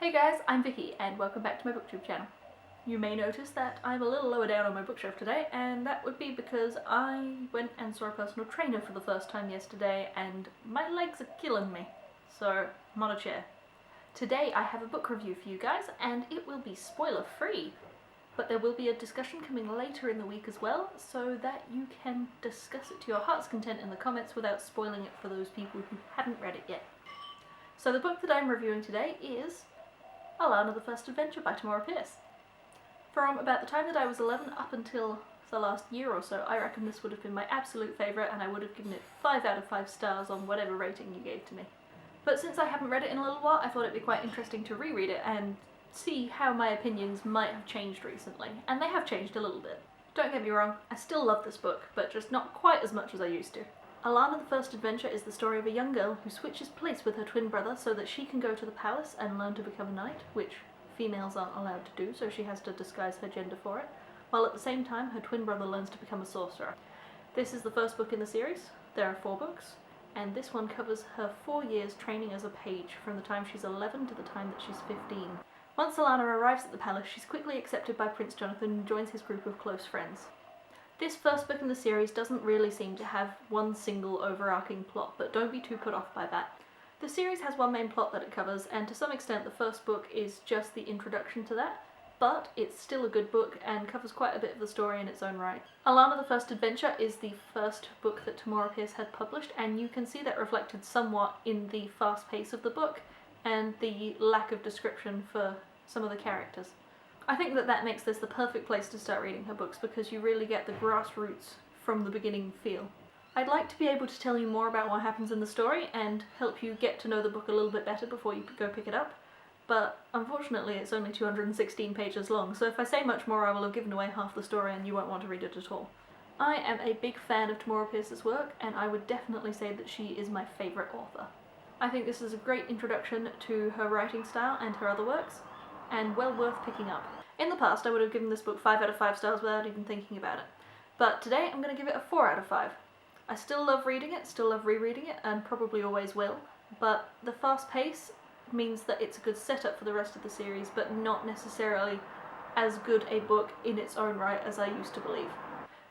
Hey guys, I'm Vicky and welcome back to my booktube channel. You may notice that I'm a little lower down on my bookshelf today, and that would be because I went and saw a personal trainer for the first time yesterday and my legs are killing me, so I'm on a chair. Today I have a book review for you guys and it will be spoiler free, but there will be a discussion coming later in the week as well so that you can discuss it to your heart's content in the comments without spoiling it for those people who haven't read it yet. So the book that I'm reviewing today is Alanna, the First Adventure by Tamora. From about the time that I was 11 up until the last year or so, I reckon this would have been my absolute favourite and I would have given it 5 out of 5 stars on whatever rating you gave to me. But since I haven't read it in a little while, I thought it'd be quite interesting to reread it and see how my opinions might have changed recently, and they have changed a little bit. Don't get me wrong, I still love this book, but just not quite as much as I used to. Alanna, the First Adventure is the story of a young girl who switches place with her twin brother so that she can go to the palace and learn to become a knight, which females aren't allowed to do, so she has to disguise her gender for it, while at the same time her twin brother learns to become a sorcerer. This is the first book in the series. There are 4 books, and this one covers her 4 years training as a page from the time she's 11 to the time that she's 15. Once Alanna arrives at the palace, she's quickly accepted by Prince Jonathan and joins his group of close friends. This first book in the series doesn't really seem to have one single overarching plot, but don't be too put off by that. The series has one main plot that it covers, and to some extent the first book is just the introduction to that, but it's still a good book and covers quite a bit of the story in its own right. Alanna, the First Adventure is the first book that Tamora had published, and you can see that reflected somewhat in the fast pace of the book and the lack of description for some of the characters. I think that makes this the perfect place to start reading her books because you really get the grassroots from the beginning feel. I'd like to be able to tell you more about what happens in the story and help you get to know the book a little bit better before you go pick it up, but unfortunately it's only 216 pages long, so if I say much more I will have given away half the story and you won't want to read it at all. I am a big fan of Tamora Pierce's work, and I would definitely say that she is my favourite author. I think this is a great introduction to her writing style and her other works, and well worth picking up. In the past I would have given this book 5 out of 5 stars without even thinking about it, but today I'm going to give it a 4 out of 5. I still love reading it, still love rereading it, and probably always will, but the fast pace means that it's a good setup for the rest of the series, but not necessarily as good a book in its own right as I used to believe.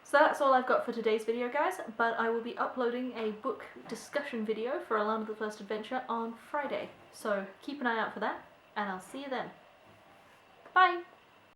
So that's all I've got for today's video, guys, but I will be uploading a book discussion video for Alanna, the First Adventure on Friday, so keep an eye out for that, and I'll see you then. Bye!